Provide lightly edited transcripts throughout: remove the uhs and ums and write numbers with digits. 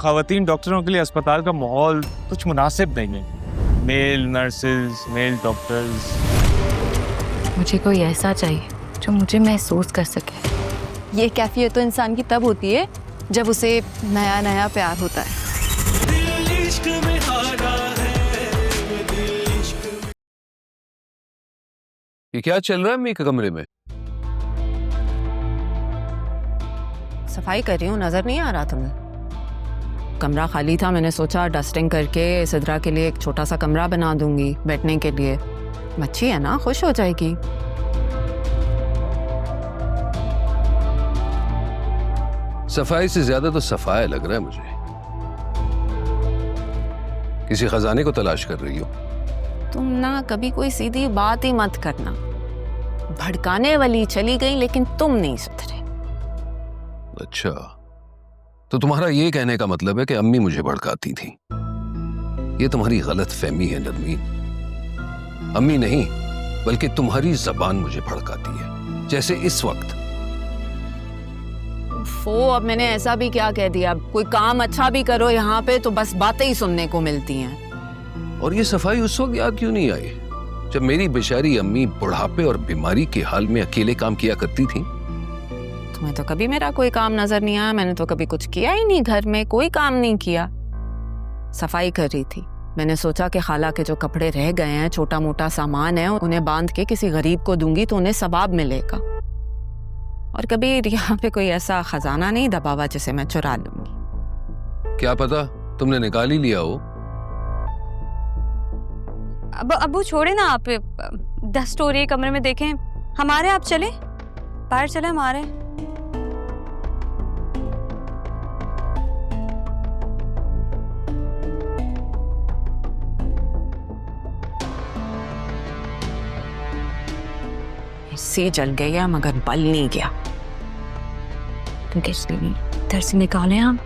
खवातीन डॉक्टरों के लिए अस्पताल का माहौल कुछ मुनासिब नहीं है। Male nurses, male doctors. मुझे कोई ऐसा चाहिए जो मुझे महसूस कर सके। ये कैफियत तो इंसान की तब होती है जब उसे नया नया प्यार होता है। ये क्या चल रहा है मेरे कमरे में? सफाई कर रही हूँ, नजर नहीं आ रहा तुम्हें? कमरा खाली था, मैंने सोचा डस्टिंग करके सिद्रा के लिए एक छोटा सा कमरा बना दूंगी बैठने के लिए। बच्ची है ना, खुश हो जाएगी। सफाई से ज्यादा तो सफाया लग रहा है मुझे। किसी खजाने को तलाश कर रही हो? तुम ना कभी कोई सीधी बात ही मत करना। भड़काने वाली चली गई लेकिन तुम नहीं सुधरे। अच्छा, तो तुम्हारा ये कहने का मतलब है कि अम्मी मुझे भड़काती थी। ये तुम्हारी गलत फहमी है नरमीन। अम्मी नहीं बल्कि तुम्हारी जबान मुझे भड़काती है, जैसे इस वक्त। अब मैंने ऐसा भी क्या कह दिया? कोई काम अच्छा भी करो यहाँ पे तो बस बातें ही सुनने को मिलती हैं। और ये सफाई उस वक्त याद क्यों नहीं आई जब मेरी बेचारी अम्मी बुढ़ापे और बीमारी के हाल में अकेले काम किया करती थी? तुम्हें तो कभी मेरा कोई काम नजर नहीं आया। मैंने तो कभी कुछ किया ही नहीं, घर में कोई काम नहीं किया। सफाई कर रही थी। मैंने सोचा कि खाला के जो कपड़े रह गए हैं, छोटा मोटा सामान है, उन्हें बांध के किसी गरीब को दूंगी तो उन्हें सवाब मिलेगा। और कभी यहाँ पे कोई ऐसा खजाना नहीं दबा हुआ जिसे मैं चुरा लूंगी। क्या पता तुमने निकाल ही लिया हो। अब अबू छोड़े ना, आप डस्ट हो रही है कमरे में, देखें हमारे। आप चले बाहर, चले हमारे। सी जल गया मगर बल नहीं गया। इधर से निकालें, हम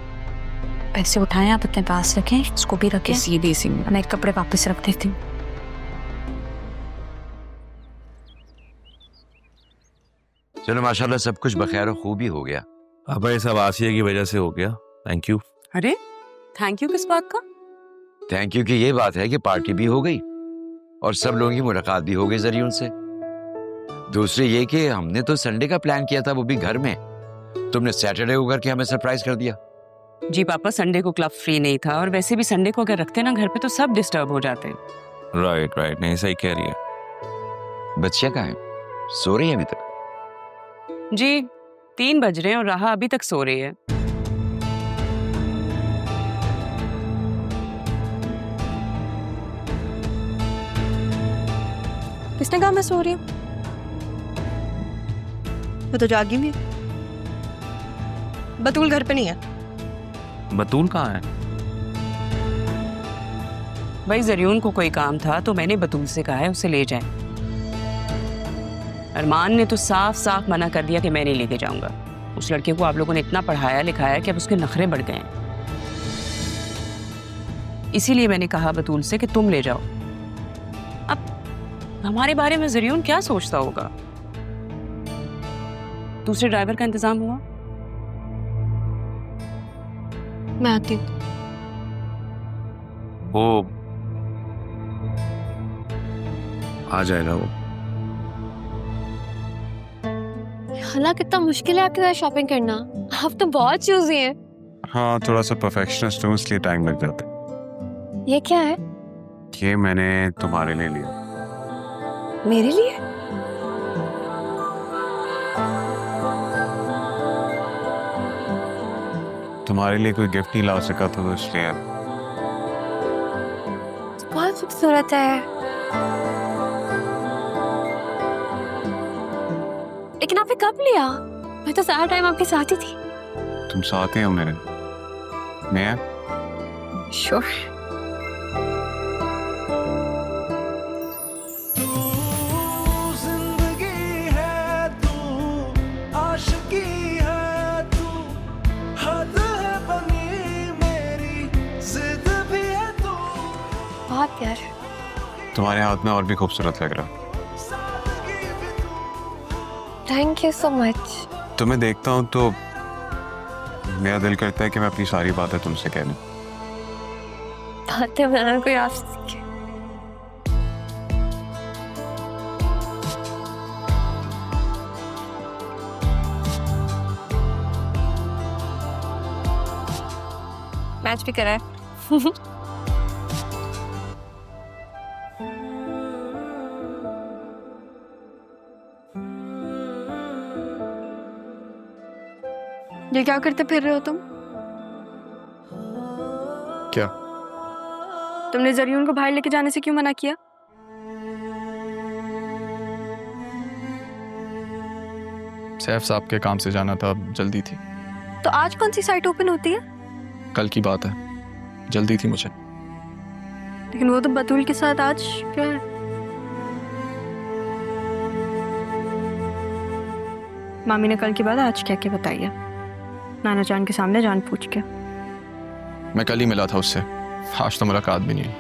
पैसे उठाएं, आप अपने पास रखें, इसको भी रखें। सीधी सी मैं कपड़े वापस रख देती हूँ। चलो माशाल्लाह सब कुछ बखैर और खूब ही हो गया। अब ये सब आसिया की वजह से हो गया। Thank you. अरे थैंक यू किस बात का? थैंक यू की ये बात है कि पार्टी भी हो गई और सब लोगों की मुलाकात भी हो गई जरिए उनसे। दूसरी ये कि हमने तो संडे का प्लान किया था, वो भी घर में। तुमने सैटरडे को करके हमें सरप्राइज कर दिया। जी पापा, संडे को क्लब फ्री नहीं था और वैसे भी संडे को अगर रखते ना घर पे तो सब डिस्टर्ब हो जाते। राइट राइट, नहीं सही कह रही है। बच्चियां कहाँ हैं? सो रही है अभी तक? जी 3 बज रहे हैं और राहा अभी तक सो रही है। किसने कहा मैं सो रही हूँ? मैं तो जागी भी। बतूल घर पे नहीं है। बतूल कहाँ है? भाई जरियून को कोई काम था तो मैंने बतूल से कहा है उसे ले जाए। अरमान ने तो साफ साफ मना कर दिया कि मैं नहीं लेके जाऊंगा। उस लड़के को आप लोगों ने इतना पढ़ाया लिखाया कि अब उसके नखरे बढ़ गए हैं। इसीलिए मैंने कहा बतूल से कि तुम ले जाओ। अब हमारे बारे में जरियून क्या सोचता होगा? दूसरे ड्राइवर का इंतजाम हुआ? मैं आती हूँ। वो आ जाएगा वो। हाला कितना मुश्किल है आपके साथ शॉपिंग करना। आप तो बहुत चूजी हैं। हाँ, थोड़ा सा परफेक्शनिस्ट हूँ इसलिए टाइम लग जाता है। ये क्या है? ये मैंने तुम्हारे लिए लिया। मेरे लिए? तुम्हारे लिए कोई गिफ्ट नहीं ला सका तो इसलिए। बहुत खूबसूरत है। लेकिन आपने कब लिया? मैं तो सारा टाइम आपके साथ ही थी। तुम साथ ही हो मेरे। मैं श्योर। बहुत प्यार। तुम्हारे हाथ में और भी खूबसूरत लग रहा। Thank you so much. तुम्हें देखता हूँ तो मेरा दिल करता है कि मैं अपनी सारी बातें तुमसे कह दूं। बातें बनाना कोई आपसे सीखे। मैच भी करा है। ये क्या करते फिर रहे हो तुम? क्या? तुमने जरियून को बाहर लेके जाने से क्यों मना किया? सैफ साहब के काम से जाना था, अब जल्दी थी। तो आज कौन सी साइट ओपन होती है? कल की बात है, जल्दी थी मुझे। लेकिन वो तो बतूल के साथ आज क्या है? मामी ने कल की बात आज क्या क्या बताई है? नाना जान के सामने जान पूछ के। मैं कल ही मिला था उससे, आज तो मुलाकात भी नहीं हुई।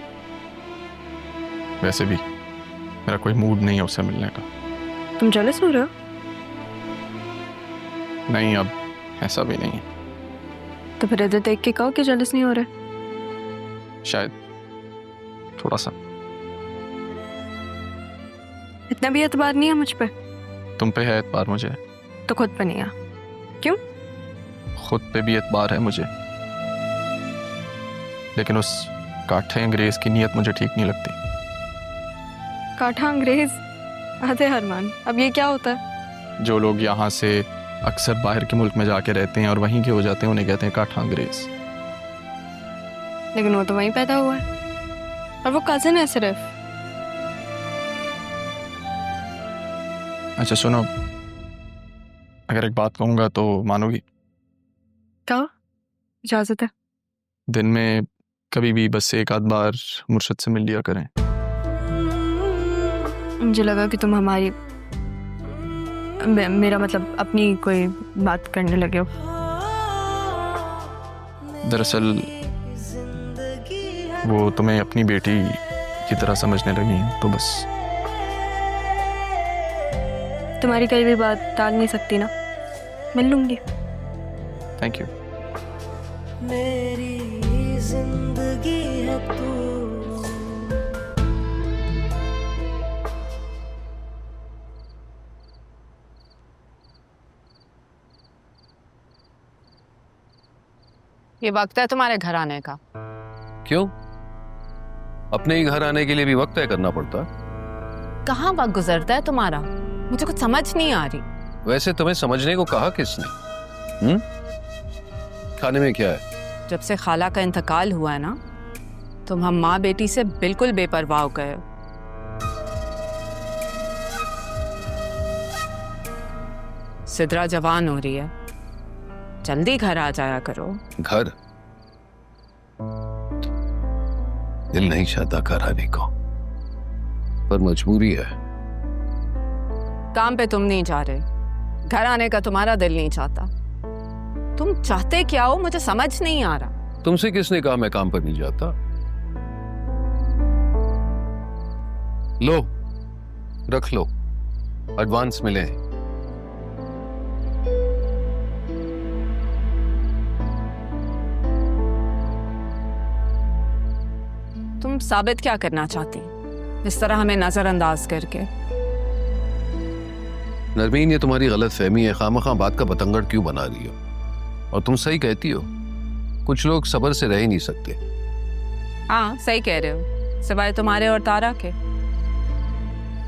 वैसे भी मेरा कोई मूड नहीं है उससे मिलने का। तुम जेलस हो रहे हो? नहीं, अब ऐसा भी नहीं है। तो फिर इधर देख के कहो कि जेलस नहीं हो रहे। शायद थोड़ा सा। इतना भी एतबार नहीं है मुझ पे? तुम पे है एतबार मुझे, तो खुद पे नहीं है। क्यों? खुद पे भी एतबार है मुझे, लेकिन उस काठे अंग्रेज की नीयत मुझे ठीक नहीं लगती। काठा अंग्रेज? आधे हरमान, अब ये क्या होता है? जो लोग यहाँ से अक्सर बाहर के मुल्क में जाके रहते हैं और वहीं के हो जाते हैं, उन्हें कहते हैं काठा अंग्रेज। लेकिन वो तो वहीं पैदा हुआ है और वो कजिन है सिर्फ। अच्छा सुनो, अगर एक बात कहूँगा तो मानोगी? कहो, इजाजत है। दिन में कभी भी बस एक आध बार मुर्शद से मिल लिया करें। मुझे लगा कि तुम हमारी मेरा मतलब अपनी कोई बात करने लगे हो। दरअसल वो तुम्हें अपनी बेटी की तरह समझने लगी हैं, तो बस। तुम्हारी कई भी बात टाल नहीं सकती ना, मिल लूंगी। Thank you. मेरी जिंदगी है तू। ये वक्त है तुम्हारे घर आने का। क्यों? अपने ही घर आने के लिए भी वक्त तय करना पड़ता है। कहाँ वक्त गुजरता है तुम्हारा? मुझे कुछ समझ नहीं आ रही। वैसे तुम्हें समझने को कहा किसने? खाने में क्या है? जब से खाला का इंतकाल हुआ है ना, तुम हम माँ बेटी से बिल्कुल बेपरवाह हो गए हो। सिद्रा जवान हो रही है, जल्दी घर आ जाया करो। घर? दिल नहीं चाहता घर आने को, पर मजबूरी है। काम पे तुम नहीं जा रहे, घर आने का तुम्हारा दिल नहीं चाहता। तुम चाहते क्या हो मुझे समझ नहीं आ रहा। तुमसे किसने कहा मैं काम पर नहीं जाता? लो, रख लो, एडवांस मिले। तुम साबित क्या करना चाहती इस तरह हमें नजरअंदाज करके? नरमीन, ये तुम्हारी गलत फहमी है। खामखा बात का बतंगड़ क्यों बना रही हो? और तुम सही कहती हो, कुछ लोग सब्र से रह ही नहीं सकते। हाँ सही कह रहे हो, सिवाय तुम्हारे और तारा के।